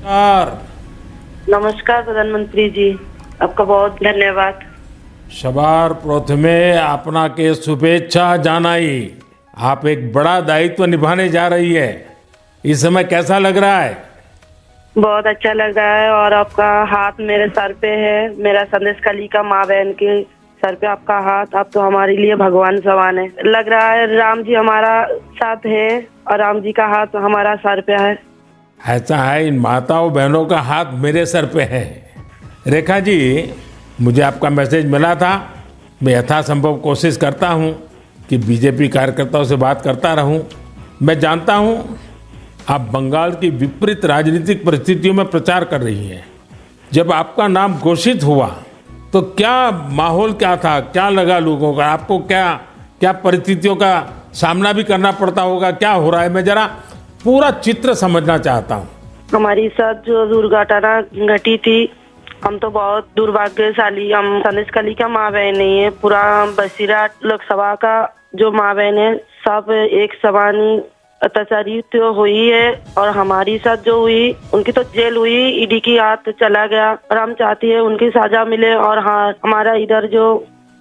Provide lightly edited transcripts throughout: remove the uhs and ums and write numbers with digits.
नमस्कार। नमस्कार प्रधानमंत्री जी, आपका बहुत धन्यवाद। सबार प्रथमे आपनाके शुभेच्छा जानाई। आप एक बड़ा दायित्व निभाने जा रही है। इस समय कैसा लग रहा है? बहुत अच्छा लग रहा है और आपका हाथ मेरे सर पे है। मेरा संदेश कली का माँ बहन के सर पे आपका हाथ, आप तो हमारे लिए भगवान समान है। लग रहा है राम जी हमारा साथ है और राम जी का हाथ हमारा सर पे है। ऐसा है, इन माताओं बहनों का हाथ मेरे सर पे है। रेखा जी, मुझे आपका मैसेज मिला था। मैं यथासंभव कोशिश करता हूं कि बीजेपी कार्यकर्ताओं से बात करता रहूं। मैं जानता हूं आप बंगाल की विपरीत राजनीतिक परिस्थितियों में प्रचार कर रही हैं। जब आपका नाम घोषित हुआ तो क्या माहौल क्या था, क्या लगा लोगों का? आपको क्या क्या परिस्थितियों का सामना भी करना पड़ता होगा? क्या हो रहा है, मैं जरा पूरा चित्र समझना चाहता हूँ। हमारी साथ जो दुर्घटना घटी थी, हम तो बहुत दुर्भाग्यशाली। हम संदेश कली का माँ बहन नहीं है, पूरा बसीरा लोकसभा का जो माँ बहन है सब एक समान अत्याचारी तो हुई है। और हमारी साथ जो हुई उनकी तो जेल हुई, ईडी की हाथ चला गया और हम चाहती है उनकी सजा मिले। और हाँ, हमारा इधर जो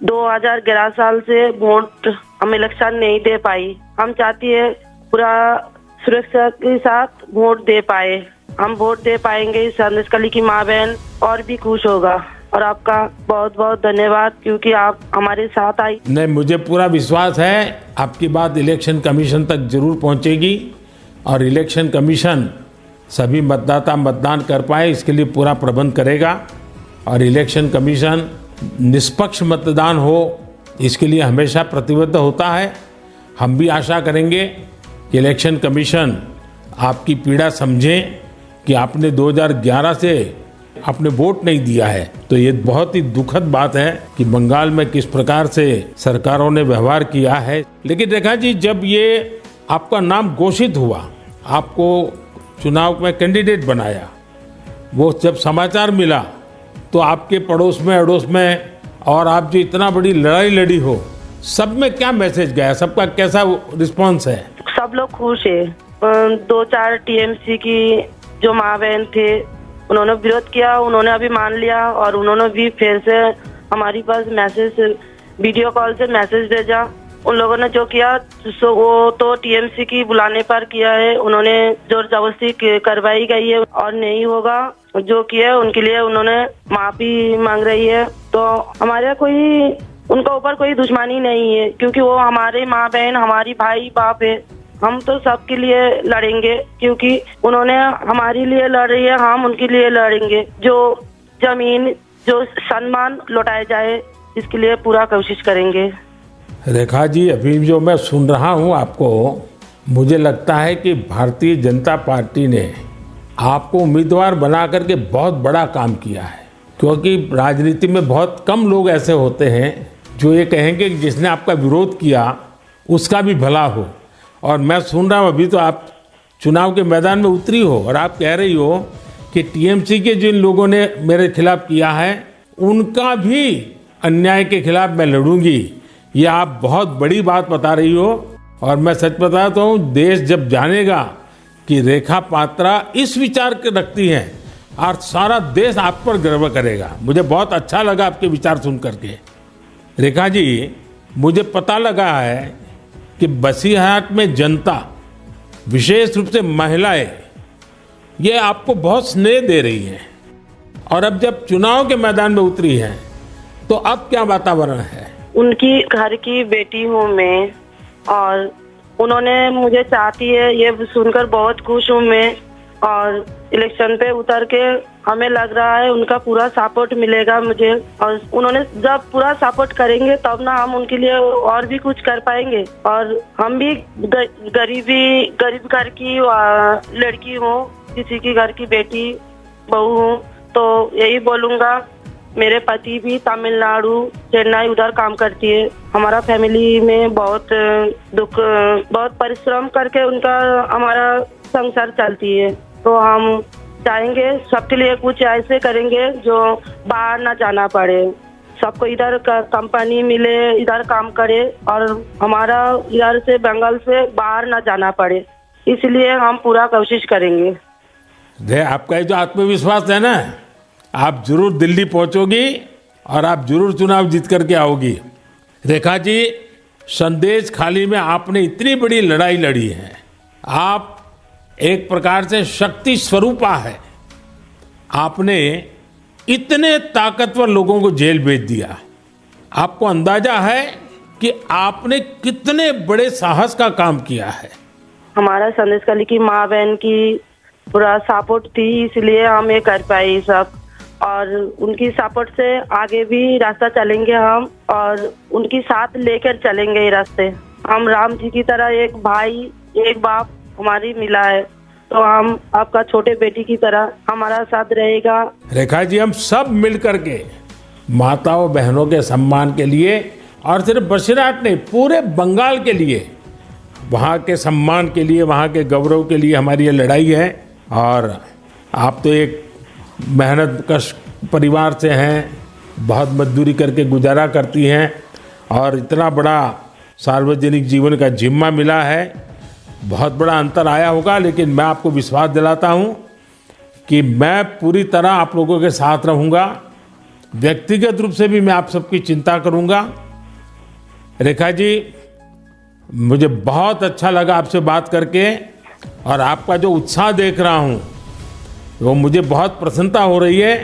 2011 साल से वोट हम इलेक्शन नहीं दे पाई, हम चाहती है पूरा सुरक्षा के साथ वोट दे पाए। हम वोट दे पाएंगे, संदेश कली की माँ बहन और भी खुश होगा। और आपका बहुत बहुत धन्यवाद क्योंकि आप हमारे साथ आई। नहीं, मुझे पूरा विश्वास है आपकी बात इलेक्शन कमीशन तक जरूर पहुंचेगी और इलेक्शन कमीशन सभी मतदाता मतदान कर पाए इसके लिए पूरा प्रबंध करेगा। और इलेक्शन कमीशन निष्पक्ष मतदान हो इसके लिए हमेशा प्रतिबद्ध होता है। हम भी आशा करेंगे कि इलेक्शन कमीशन आपकी पीड़ा समझे कि आपने 2011 से आपने वोट नहीं दिया है। तो ये बहुत ही दुखद बात है कि बंगाल में किस प्रकार से सरकारों ने व्यवहार किया है। लेकिन रेखा जी, जब ये आपका नाम घोषित हुआ, आपको चुनाव में कैंडिडेट बनाया, वो जब समाचार मिला तो आपके पड़ोस में अड़ोस में और आप जो इतना बड़ी लड़ाई लड़ी हो, सब में क्या मैसेज गया? सबका कैसा रिस्पॉन्स है? सब लोग खुश है। 2-4 टीएमसी की जो माँ बहन थे उन्होंने विरोध किया, उन्होंने अभी मान लिया और उन्होंने भी फिर से हमारी पास मैसेज, वीडियो कॉल से मैसेज भेजा। उन लोगों ने जो किया वो तो टीएमसी की बुलाने पर किया है। उन्होंने जोर जबरदस्ती करवाई गई है और नहीं होगा जो किया उनके लिए उन्होंने माफी मांग रही है। तो हमारे कोई उनका ऊपर कोई दुश्मनी नहीं है क्योंकि वो हमारे माँ बहन, हमारी भाई बाप है। हम तो सबके लिए लड़ेंगे क्योंकि उन्होंने हमारे लिए लड़ रही है, हम उनके लिए लड़ेंगे। जो जमीन, जो सम्मान लौटाया जाए इसके लिए पूरा कोशिश करेंगे। रेखा जी, अभी जो मैं सुन रहा हूँ आपको, मुझे लगता है कि भारतीय जनता पार्टी ने आपको उम्मीदवार बना करके बहुत बड़ा काम किया है। क्योंकि राजनीति में बहुत कम लोग ऐसे होते हैं जो ये कहेंगे कि जिसने आपका विरोध किया उसका भी भला हो। और मैं सुन रहा हूँ अभी तो आप चुनाव के मैदान में उतरी हो और आप कह रही हो कि टीएमसी के जिन लोगों ने मेरे खिलाफ किया है उनका भी अन्याय के खिलाफ मैं लड़ूंगी। ये आप बहुत बड़ी बात बता रही हो। और मैं सच बताता हूँ, देश जब जानेगा कि रेखा पात्रा इस विचार के रखती हैं और सारा देश आप पर गर्व करेगा। मुझे बहुत अच्छा लगा आपके विचार सुन करके। रेखा जी, मुझे पता लगा है कि बसीरहाट में जनता, विशेष रूप से महिलाएं, ये आपको बहुत स्नेह दे रही हैं। और अब जब चुनाव के मैदान में उतरी हैं तो अब क्या वातावरण है? उनकी घर की बेटी हूँ मैं और उन्होंने मुझे चाहती है, ये सुनकर बहुत खुश हूँ मैं। और इलेक्शन पे उतर के हमें लग रहा है उनका पूरा सपोर्ट मिलेगा मुझे। और उन्होंने जब पूरा सपोर्ट करेंगे तब ना हम उनके लिए और भी कुछ कर पाएंगे। और हम भी गरीब घर की लड़की हूँ, किसी की घर की बेटी बहू हूँ। तो यही बोलूँगा, मेरे पति भी तमिलनाडु, चेन्नई उधर काम करती है। हमारा फैमिली में बहुत दुख, बहुत परिश्रम करके उनका हमारा संसार चलती है। तो हम चाहेंगे सबके लिए कुछ ऐसे करेंगे जो बाहर ना जाना पड़े, सबको इधर कंपनी मिले, इधर काम करे और हमारा इधर से बंगाल से बाहर ना जाना पड़े। इसलिए हम पूरा कोशिश करेंगे। आपका ये जो आत्मविश्वास है ना, आप जरूर दिल्ली पहुंचोगी और आप जरूर चुनाव जीत करके आओगी। रेखा जी, संदेश खाली में आपने इतनी बड़ी लड़ाई लड़ी है। आप एक प्रकार से शक्ति स्वरूपा है। आपने इतने ताकतवर लोगों को जेल भेज दिया। आपको अंदाजा है कि आपने कितने बड़े साहस का काम किया है। हमारा संदेश खाली की माँ बहन की पूरा सपोर्ट थी, इसलिए हम ये कर पाए सब। और उनकी सपोर्ट से आगे भी रास्ता चलेंगे हम, और उनकी साथ लेकर चलेंगे ये रास्ते। हम राम जी की तरह एक भाई एक बाप हमारी मिला है, तो हम आपका छोटे बेटी की तरह हमारा साथ रहेगा। रेखा जी, हम सब मिल करके माताओं बहनों के सम्मान के लिए, और सिर्फ बसीरहाट नहीं, पूरे बंगाल के लिए, वहाँ के सम्मान के लिए, वहाँ के गौरव के लिए हमारी ये लड़ाई है। और आप तो एक मेहनत कश परिवार से हैं, बहुत मजदूरी करके गुजारा करती हैं, और इतना बड़ा सार्वजनिक जीवन का जिम्मा मिला है। बहुत बड़ा अंतर आया होगा, लेकिन मैं आपको विश्वास दिलाता हूँ कि मैं पूरी तरह आप लोगों के साथ रहूँगा। व्यक्तिगत रूप से भी मैं आप सबकी चिंता करूँगा। रेखा जी, मुझे बहुत अच्छा लगा आपसे बात करके, और आपका जो उत्साह देख रहा हूँ वो मुझे बहुत प्रसन्नता हो रही है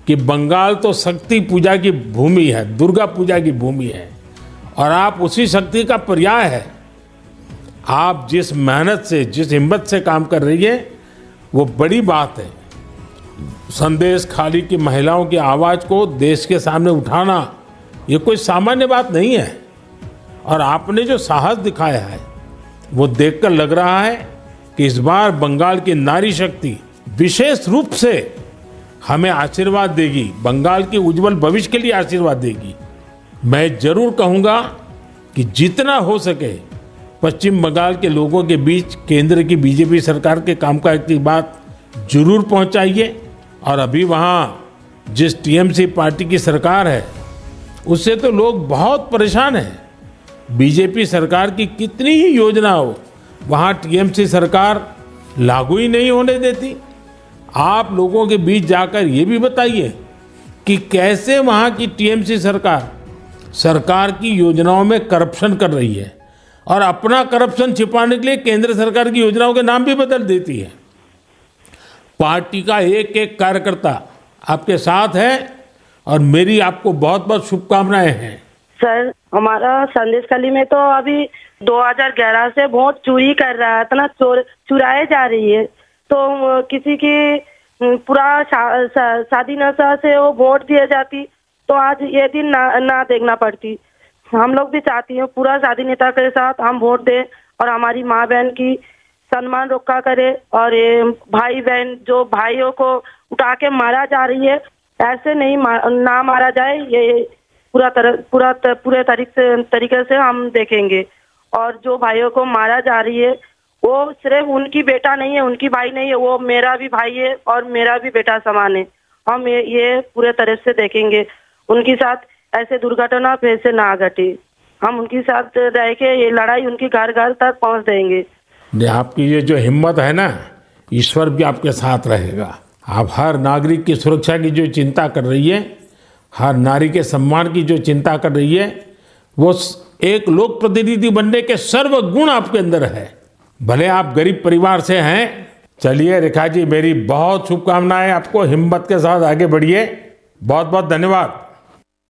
कि बंगाल तो शक्ति पूजा की भूमि है, दुर्गा पूजा की भूमि है, और आप उसी शक्ति का पर्याय है। आप जिस मेहनत से, जिस हिम्मत से काम कर रही है, वो बड़ी बात है। संदेश खाली की महिलाओं की आवाज़ को देश के सामने उठाना ये कोई सामान्य बात नहीं है। और आपने जो साहस दिखाया है वो देखकर लग रहा है कि इस बार बंगाल की नारी शक्ति विशेष रूप से हमें आशीर्वाद देगी, बंगाल के उज्जवल भविष्य के लिए आशीर्वाद देगी। मैं जरूर कहूँगा कि जितना हो सके पश्चिम बंगाल के लोगों के बीच केंद्र की बीजेपी सरकार के कामकाज की बात जरूर पहुँचाइए। और अभी वहाँ जिस टीएमसी पार्टी की सरकार है उससे तो लोग बहुत परेशान हैं। बीजेपी सरकार की कितनी ही योजना हो, वहाँ टीएमसी सरकार लागू ही नहीं होने देती। आप लोगों के बीच जाकर ये भी बताइए कि कैसे वहाँ की टीएमसी सरकार की योजनाओं में करप्शन कर रही है, और अपना करप्शन छिपाने के लिए केंद्र सरकार की योजनाओं के नाम भी बदल देती है। पार्टी का एक एक कार्यकर्ता आपके साथ है, और मेरी आपको बहुत बहुत शुभकामनाएं हैं। सर, हमारा संदेश खाली में तो अभी 2011 से वोट चोरी कर रहा था ना, चुराए जा रही है। तो किसी की पूरा शादी नशा से वो वोट दिए जाती, तो आज ये दिन ना देखना पड़ती। हम लोग भी चाहती हैं पूरा शादी नेता के साथ हम वोट दें, और हमारी माँ बहन की सम्मान रक्षा करे। और ये भाई बहन जो भाइयों को उठा के मारा जा रही है, ऐसे नहीं ना मारा जाए, ये पूरे तरीके से हम देखेंगे। और जो भाइयों को मारा जा रही है वो सिर्फ उनकी बेटा नहीं है, उनकी भाई नहीं है, वो मेरा भी भाई है और मेरा भी बेटा समान है। हम ये पूरे तरह से देखेंगे, उनके साथ ऐसे दुर्घटना फिर से ना घटे। हम उनके साथ रह के ये लड़ाई उनकी घर घर तक पहुंच देंगे। आपकी ये जो हिम्मत है ना, ईश्वर भी आपके साथ रहेगा। आप हर नागरिक की सुरक्षा की जो चिंता कर रही है, हर नारी के सम्मान की जो चिंता कर रही है, वो एक लोक प्रतिनिधि बनने के सर्व गुण आपके अंदर है। भले आप गरीब परिवार से हैं। चलिए रेखा जी, मेरी बहुत शुभकामनाएं आपको। हिम्मत के साथ आगे बढ़िए। बहुत बहुत धन्यवाद।